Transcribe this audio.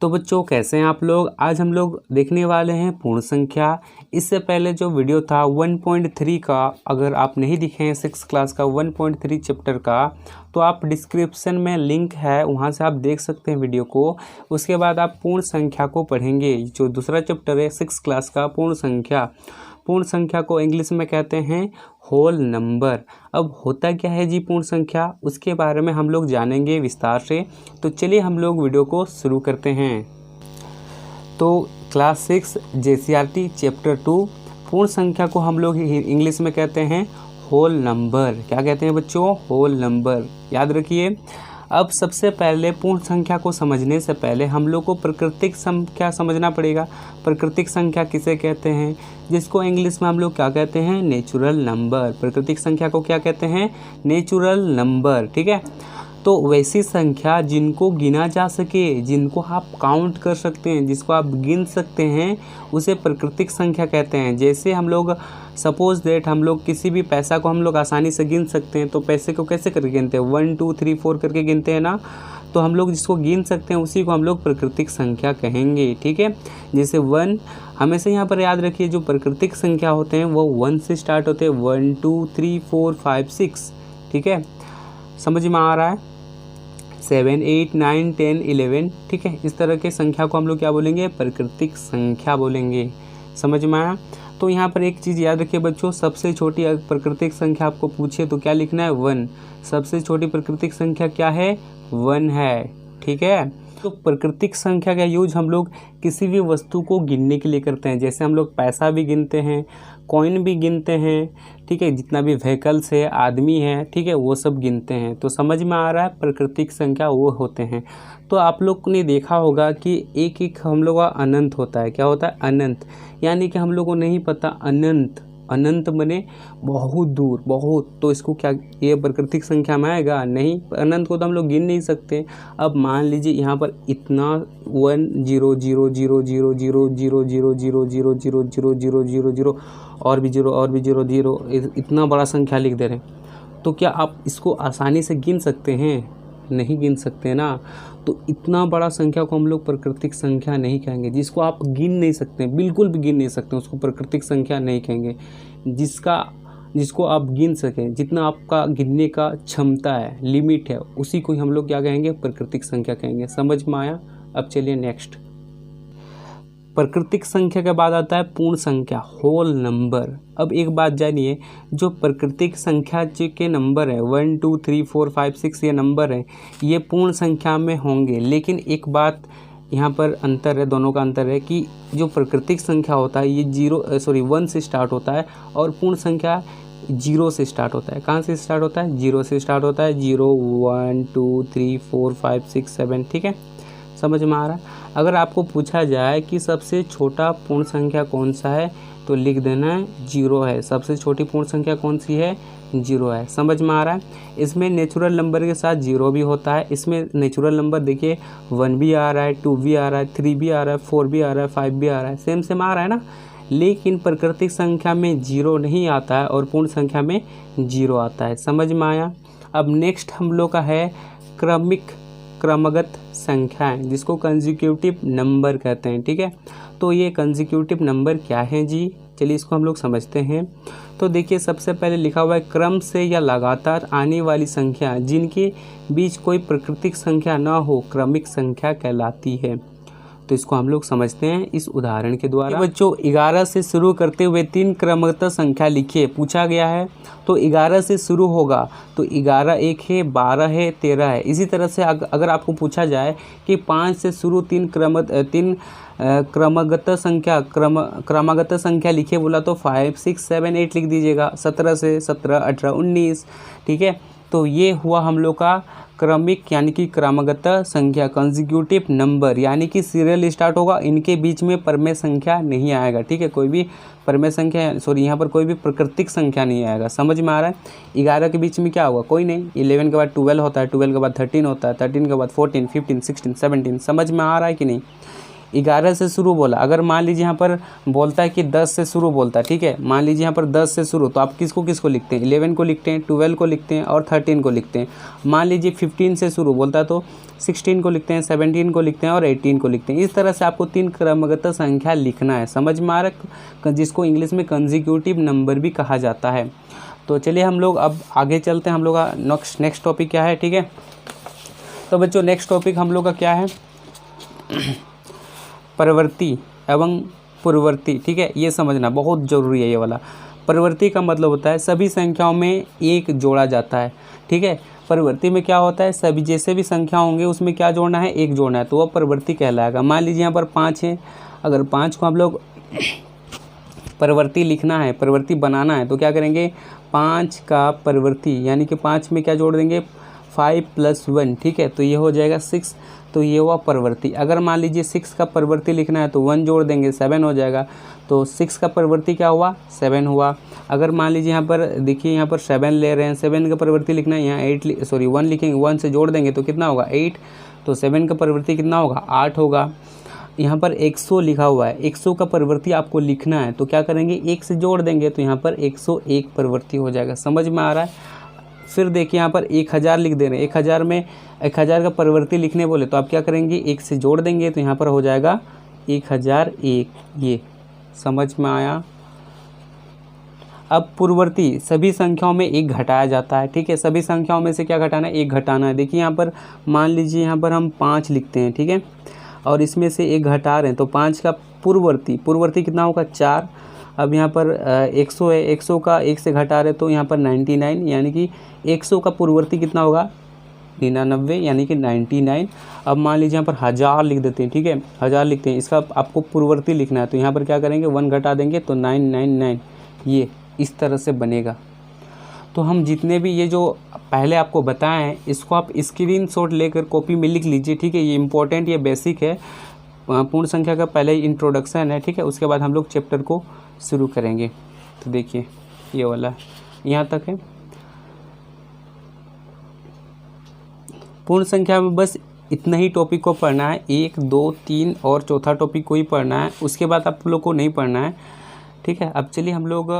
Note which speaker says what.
Speaker 1: तो बच्चों कैसे हैं आप लोग। आज हम लोग देखने वाले हैं पूर्ण संख्या। इससे पहले जो वीडियो था 1.3 का, अगर आप नहीं दिखे हैं 6 क्लास का 1.3 चैप्टर का, तो आप डिस्क्रिप्शन में लिंक है, वहां से आप देख सकते हैं वीडियो को। उसके बाद आप पूर्ण संख्या को पढ़ेंगे, जो दूसरा चैप्टर है 6 क्लास का पूर्ण संख्या। पूर्ण संख्या को इंग्लिश में कहते हैं होल नंबर। अब होता क्या है जी पूर्ण संख्या, उसके बारे में हम लोग जानेंगे विस्तार से। तो चलिए हम लोग वीडियो को शुरू करते हैं। तो क्लास 6 JCRT चैप्टर 2 पूर्ण संख्या को हम लोग इंग्लिश में कहते हैं होल नंबर। क्या कहते हैं बच्चों? होल नंबर, याद रखिए। अब सबसे पहले पूर्ण संख्या को समझने से पहले हम लोग को प्राकृतिक संख्या समझना पड़ेगा। प्राकृतिक संख्या किसे कहते हैं, जिसको इंग्लिश में हम लोग क्या कहते हैं? Natural number. प्राकृतिक संख्या को क्या कहते हैं? नेचुरल नंबर, ठीक है। तो वैसी संख्या जिनको गिना जा सके, जिनको आप काउंट कर सकते हैं, जिसको आप गिन सकते हैं, उसे प्राकृतिक संख्या कहते हैं। जैसे हम लोग सपोज दैट हम लोग किसी भी पैसा को हम लोग आसानी से गिन सकते हैं। तो पैसे को कैसे करके गिनते हैं? 1 2 3 4 करके गिनते हैं ना। तो हम लोग जिसको गिन सकते हैं उसी को हम लोग प्राकृतिक संख्या कहेंगे, ठीक है। जैसे 1, हमेशा यहाँ पर याद रखिए जो प्राकृतिक संख्या होते हैं वो 1 से स्टार्ट होते हैं। 1 2 3 4 5 6, ठीक है, समझ में आ रहा है। 7 8 9 10 11, ठीक है। इस तरह के संख्या को हम लोग क्या बोलेंगे? प्राकृतिक संख्या बोलेंगे। समझ में आया? तो यहाँ पर एक चीज़ याद रखिए बच्चों, सबसे छोटी प्राकृतिक संख्या आपको पूछे तो क्या लिखना है? 1। सबसे छोटी प्राकृतिक संख्या क्या है? 1 है, ठीक है। तो प्राकृतिक संख्या का यूज हम लोग किसी भी वस्तु को गिनने के लिए करते हैं। जैसे हम लोग पैसा भी गिनते हैं, कॉइन भी गिनते हैं, ठीक है। जितना भी व्हीकल्स है, आदमी है, ठीक है, वो सब गिनते हैं। तो समझ में आ रहा है, प्राकृतिक संख्या वो होते हैं। तो आप लोग ने देखा होगा कि एक एक हम लोग का अनंत होता है। क्या होता है? अनंत। यानी कि हम लोग को नहीं पता अनंत, अनंत बने बहुत दूर, बहुत। तो इसको क्या ये प्राकृतिक संख्या में आएगा? नहीं, अनंत को तो हम लोग गिन नहीं सकते। अब मान लीजिए यहाँ पर इतना 1 0 0 0 0 0 0 0 0 0 0 0 0 0 0 और भी 0 और भी 0 0, इतना बड़ा संख्या लिख दे रहे हैं। तो क्या आप इसको आसानी से गिन सकते हैं? नहीं गिन सकते ना। तो इतना बड़ा संख्या को हम लोग प्राकृतिक संख्या नहीं कहेंगे। जिसको आप गिन नहीं सकते, बिल्कुल भी गिन नहीं सकते, उसको प्राकृतिक संख्या नहीं कहेंगे। जिसको आप गिन सकें, जितना आपका गिनने का क्षमता है, लिमिट है, उसी को ही हम लोग क्या कहेंगे? प्राकृतिक संख्या कहेंगे। समझ में आया? अब चलिए नेक्स्ट। प्राकृतिक संख्या के बाद आता है पूर्ण संख्या, होल नंबर। अब एक बात जानिए, जो प्राकृतिक संख्या के नंबर है 1 2 3 4 5 6 ये नंबर है, ये पूर्ण संख्या में होंगे। लेकिन एक बात यहाँ पर अंतर है, दोनों का अंतर है कि जो प्राकृतिक संख्या होता है ये 1 से स्टार्ट होता है, और पूर्ण संख्या 0 से स्टार्ट होता है। कहाँ से स्टार्ट होता है? 0 से स्टार्ट होता है। 0 1 2 3 4 5 6 7, ठीक है, समझ में आ रहा है। अगर आपको पूछा जाए कि सबसे छोटा पूर्ण संख्या कौन सा है, तो लिख देना है 0 है। सबसे छोटी पूर्ण संख्या कौन सी है? 0 है। समझ में आ रहा है? इसमें नेचुरल नंबर के साथ 0 भी होता है। इसमें नेचुरल नंबर देखिए 1 भी आ रहा है, 2 भी आ रहा है, 3 भी आ रहा है, 4 भी आ रहा है, 5 भी आ रहा है, सेम आ रहा है ना। लेकिन प्राकृतिक संख्या में 0 नहीं आता है और पूर्ण संख्या में 0 आता है। समझ में आया? अब नेक्स्ट हम लोग का है क्रमगत संख्याएं, जिसको कंसेक्यूटिव नंबर कहते हैं, ठीक है। तो ये कंसेक्यूटिव नंबर क्या है जी? चलिए इसको हम लोग समझते हैं। तो देखिए सबसे पहले लिखा हुआ है क्रम से या लगातार आने वाली संख्या जिनके बीच कोई प्राकृतिक संख्या ना हो, क्रमिक संख्या कहलाती है। तो इसको हम लोग समझते हैं इस उदाहरण के द्वारा। बच्चों 11 से शुरू करते हुए 3 क्रमगत संख्या लिखिए, पूछा गया है। तो 11 से शुरू होगा तो 11 एक है, 12 है, 13 है। इसी तरह से अगर आपको पूछा जाए कि 5 से शुरू 3 क्रमागत संख्या लिखिए बोला, तो 5 6 7 8 लिख दीजिएगा। 17 से 17 18 19, ठीक है। तो ये हुआ हम लोग का क्रमिक यानी कि क्रमागत संख्या, कंसेक्यूटिव नंबर, यानी कि सीरियल स्टार्ट होगा, इनके बीच में परमेय संख्या नहीं आएगा, ठीक है। कोई भी परमेय संख्या यहाँ पर कोई भी प्राकृतिक संख्या नहीं आएगा। समझ में आ रहा है? 11 के बीच में क्या होगा? कोई नहीं। 11 के बाद 12 होता है, 12 के बाद 13 होता है, 13 के बाद 14 15 16 17। समझ में आ रहा है कि नहीं? 11 से शुरू बोला, अगर मान लीजिए यहाँ पर बोलता है कि 10 से शुरू बोलता है, ठीक है, मान लीजिए यहाँ पर 10 से शुरू, तो आप किसको किसको लिखते हैं, 11 को लिखते हैं, 12 को लिखते हैं और 13 को लिखते हैं। मान लीजिए 15 से शुरू बोलता है तो 16 को लिखते हैं, 17 को लिखते हैं और 18 को लिखते हैं। इस तरह से आपको 3 क्रमगत संख्या लिखना है, समझ में आ रहा है, जिसको इंग्लिश में कंसेक्यूटिव नंबर भी कहा जाता है। तो चलिए हम लोग अब आगे चलते हैं, हम लोग का नेक्स्ट टॉपिक क्या है, ठीक है। तो बच्चों नेक्स्ट टॉपिक हम लोग का क्या है, परवर्ती एवं पूर्ववर्ती, ठीक है, ये समझना बहुत ज़रूरी है ये वाला। परवर्ती का मतलब होता है सभी संख्याओं में एक जोड़ा जाता है, ठीक है। परवर्ती में क्या होता है, सभी जैसे भी संख्या होंगे उसमें क्या जोड़ना है, एक जोड़ना है, तो वह परवर्ती कहलाएगा। मान लीजिए यहाँ पर 5 है, अगर 5 को हम लोग परवर्ती लिखना है, परवर्ती बनाना है, तो क्या करेंगे, 5 का परवर्ती यानी कि 5 में क्या जोड़ देंगे, 5 + 1, ठीक है, तो ये हो जाएगा 6, तो ये हुआ परवर्ती। अगर मान लीजिए 6 का परवर्ती लिखना है तो 1 जोड़ देंगे, 7 हो जाएगा, तो 6 का परवर्ती क्या हुआ, 7 हुआ। अगर मान लीजिए यहाँ पर देखिए, यहाँ पर 7 ले रहे हैं, 7 का परवर्ती लिखना है, यहाँ 1 लिखेंगे, 1 से जोड़ देंगे तो कितना होगा, 8, तो 7 का परवर्ती कितना होगा, 8 होगा। यहाँ पर 100 लिखा हुआ है, 100 का परवर्ती आपको लिखना है, तो क्या करेंगे, 1 से जोड़ देंगे, तो यहाँ पर 101 परवर्ती हो जाएगा, समझ में आ रहा है। फिर देखिए यहाँ पर 1000 लिख दे रहे हैं, 1000 में 1000 का परवर्ती लिखने बोले तो आप क्या करेंगे, 1 से जोड़ देंगे, तो यहाँ पर हो जाएगा 1001, ये समझ में आया। अब पूर्ववर्ती सभी संख्याओं में एक घटाया जाता है, ठीक है, सभी संख्याओं में से क्या घटाना है, एक घटाना है। देखिए यहाँ पर मान लीजिए यहाँ पर हम 5 लिखते हैं, ठीक है, और इसमें से एक घटा रहे हैं, तो 5 का पूर्ववर्ती कितना होगा, 4। अब यहाँ पर 100 है, 100 का 1 से घटा रहे तो यहाँ पर 99, यानी कि 100 का पूर्ववर्ती कितना होगा, 99, यानी कि 99। अब मान लीजिए यहाँ पर 1000 लिख देते हैं, ठीक है, 1000 लिखते हैं, इसका आपको पूर्ववर्ती लिखना है, तो यहाँ पर क्या करेंगे, 1 घटा देंगे तो 999, ये इस तरह से बनेगा। तो हम जितने भी ये जो पहले आपको बताएं हैं, इसको आप स्क्रीनशॉट लेकर कॉपी में लिख लीजिए, ठीक है, ये इंपॉर्टेंट, ये बेसिक है, पूर्ण संख्या का पहले इंट्रोडक्शन है, ठीक है, उसके बाद हम लोग चैप्टर को शुरू करेंगे। तो देखिए ये वाला यहाँ तक है। पूर्ण संख्या में बस इतना ही टॉपिक को पढ़ना है, 1, 2, 3 और चौथा टॉपिक को ही पढ़ना है, उसके बाद आप लोग को नहीं पढ़ना है, ठीक है। अब चलिए हम लोग